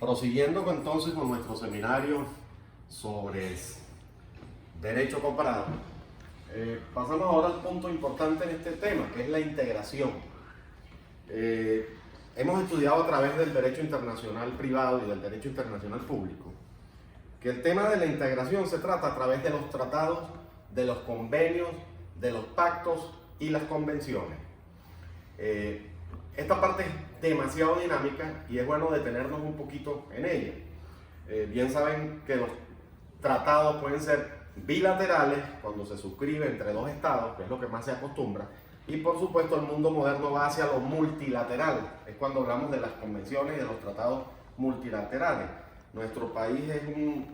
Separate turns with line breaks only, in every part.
Prosiguiendo entonces con nuestro seminario sobre derecho comparado, pasamos ahora al punto importante en este tema, que es la integración. Hemos estudiado a través del derecho internacional privado y del derecho internacional público que el tema de la integración se trata a través de los tratados, de los convenios, de los pactos y las convenciones. Esta parte es demasiado dinámica y es bueno detenernos un poquito en ella. Bien saben que los tratados pueden ser bilaterales cuando se suscribe entre dos estados, que es lo que más se acostumbra, y por supuesto el mundo moderno va hacia lo multilateral, es cuando hablamos de las convenciones y de los tratados multilaterales. Nuestro país es un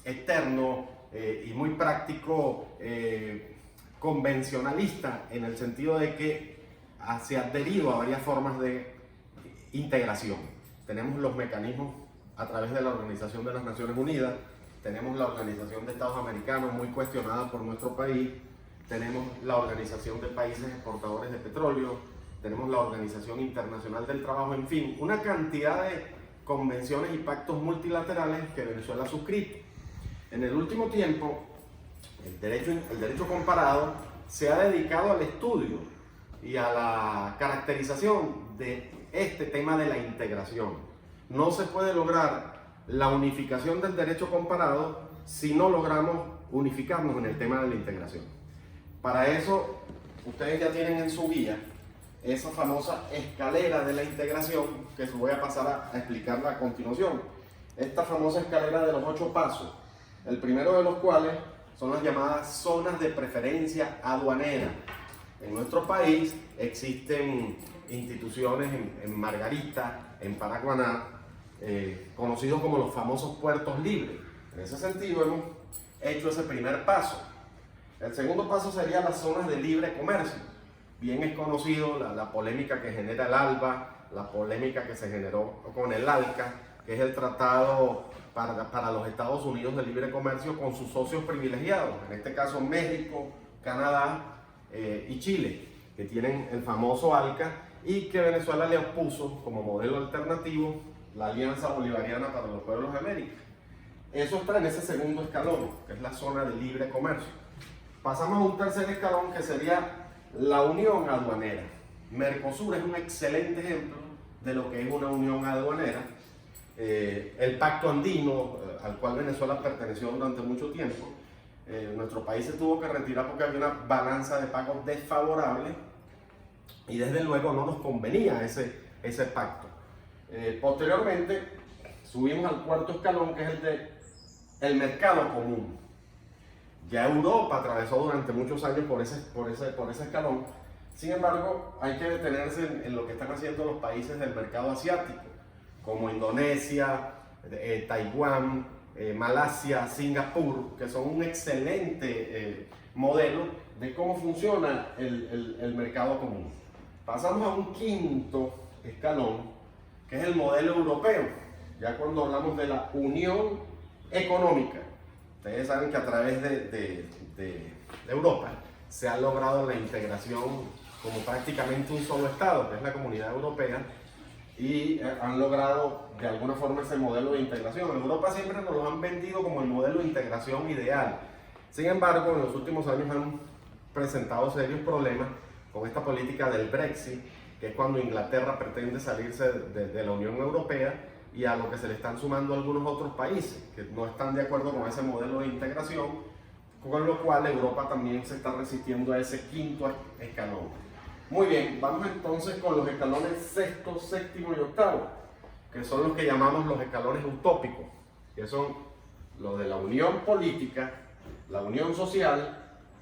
eterno y muy práctico convencionalista, en el sentido de que se ha adherido a varias formas de integración. Tenemos los mecanismos a través de la Organización de las Naciones Unidas, tenemos la Organización de Estados Americanos, muy cuestionada por nuestro país, tenemos la Organización de Países Exportadores de Petróleo, tenemos la Organización Internacional del Trabajo, en fin, una cantidad de convenciones y pactos multilaterales que Venezuela ha suscrito. En el último tiempo, el derecho comparado se ha dedicado al estudio y a la caracterización de este tema de la integración. No se puede lograr la unificación del derecho comparado si no logramos unificarnos en el tema de la integración. Para eso, ustedes ya tienen en su guía esa famosa escalera de la integración que les voy a pasar a explicarla a continuación. Esta famosa escalera de los 8 pasos, el primero de los cuales son las llamadas zonas de preferencia aduanera. En nuestro país existen instituciones en Margarita, en Paraguaná, conocidos como los famosos puertos libres. En ese sentido hemos hecho ese primer paso. El segundo paso sería las zonas de libre comercio. Bien es conocido la polémica que genera el ALBA, la polémica que se generó con el ALCA, que es el tratado para los Estados Unidos de libre comercio con sus socios privilegiados, en este caso México, Canadá y Chile, que tienen el famoso ALCA y que Venezuela le opuso como modelo alternativo la Alianza Bolivariana para los Pueblos de América. Eso está en ese segundo escalón, que es la zona de libre comercio. Pasamos a un tercer escalón que sería la unión aduanera. Mercosur es un excelente ejemplo de lo que es una unión aduanera. El Pacto Andino, al cual Venezuela perteneció durante mucho tiempo, nuestro país se tuvo que retirar porque había una balanza de pagos desfavorable y desde luego no nos convenía ese pacto. Posteriormente subimos al cuarto escalón, que es el mercado común. Ya Europa atravesó durante muchos años por ese escalón. Sin embargo, hay que detenerse en lo que están haciendo los países del mercado asiático, como Indonesia, Taiwán, Malasia, Singapur, que son un excelente modelo de cómo funciona el mercado común. Pasamos a un quinto escalón, que es el modelo europeo, ya cuando hablamos de la unión económica. Ustedes saben que a través de Europa se ha logrado la integración como prácticamente un solo Estado, que es la Comunidad Europea, y han logrado de alguna forma ese modelo de integración. En Europa siempre nos lo han vendido como el modelo de integración ideal. Sin embargo, en los últimos años han presentado serios problemas con esta política del Brexit, que es cuando Inglaterra pretende salirse de la Unión Europea, y a lo que se le están sumando algunos otros países que no están de acuerdo con ese modelo de integración, con lo cual Europa también se está resistiendo a ese quinto escalón. Muy bien, vamos entonces con los escalones sexto, séptimo y octavo, que son los que llamamos los escalones utópicos, que son los de la unión política, la unión social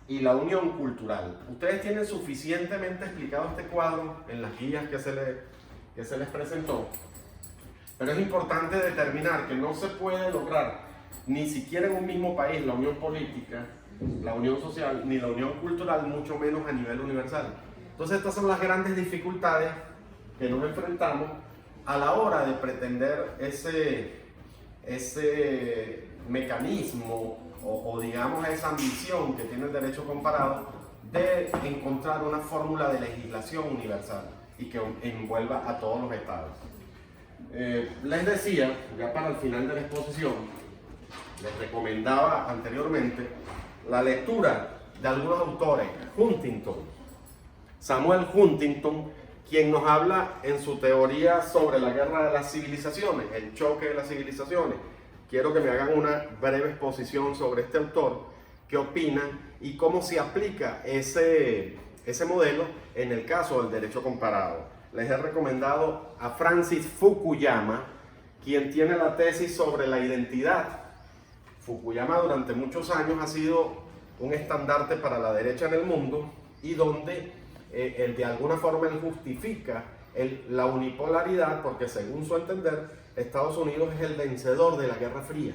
y la unión cultural. Ustedes tienen suficientemente explicado este cuadro en las guías que se les presentó, pero es importante determinar que no se puede lograr ni siquiera en un mismo país la unión política, la unión social, ni la unión cultural, mucho menos a nivel universal. Entonces estas son las grandes dificultades que nos enfrentamos a la hora de pretender ese mecanismo o digamos esa ambición que tiene el derecho comparado de encontrar una fórmula de legislación universal y que envuelva a todos los estados. Les decía, ya para el final de la exposición, les recomendaba anteriormente la lectura de algunos autores. Huntington, Samuel Huntington, quien nos habla en su teoría sobre la guerra de las civilizaciones, el choque de las civilizaciones. Quiero que me hagan una breve exposición sobre este autor, qué opinan y cómo se aplica ese modelo en el caso del derecho comparado. Les he recomendado a Francis Fukuyama, quien tiene la tesis sobre la identidad. Fukuyama durante muchos años ha sido un estandarte para la derecha en el mundo y donde de alguna forma él justifica la unipolaridad, porque según su entender Estados Unidos es el vencedor de la Guerra Fría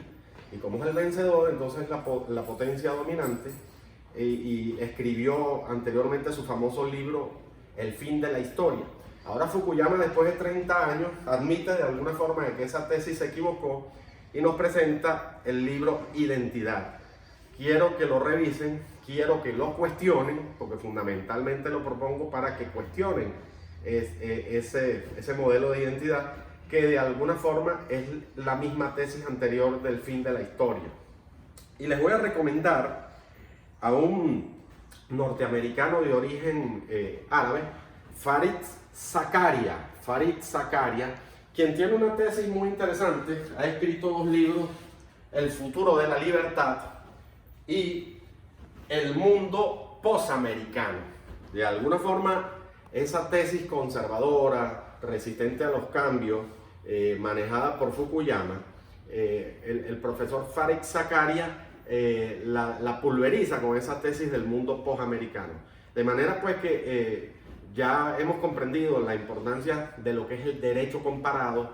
y como es el vencedor, entonces la potencia dominante, y escribió anteriormente su famoso libro El fin de la historia. Ahora Fukuyama, después de 30 años, admite de alguna forma de que esa tesis se equivocó y nos presenta el libro Identidad. Quiero que lo revisen, quiero que lo cuestionen, porque fundamentalmente lo propongo para que cuestionen ese modelo de identidad, que de alguna forma es la misma tesis anterior del fin de la historia. Y les voy a recomendar a un norteamericano de origen árabe, Fareed Zakaria, quien tiene una tesis muy interesante. Ha escrito 2 libros, El futuro de la libertad y El mundo posamericano. De alguna forma, esa tesis conservadora, resistente a los cambios, manejada por Fukuyama, el profesor Fareed Zakaria la pulveriza con esa tesis del mundo posamericano. De manera pues que ya hemos comprendido la importancia de lo que es el derecho comparado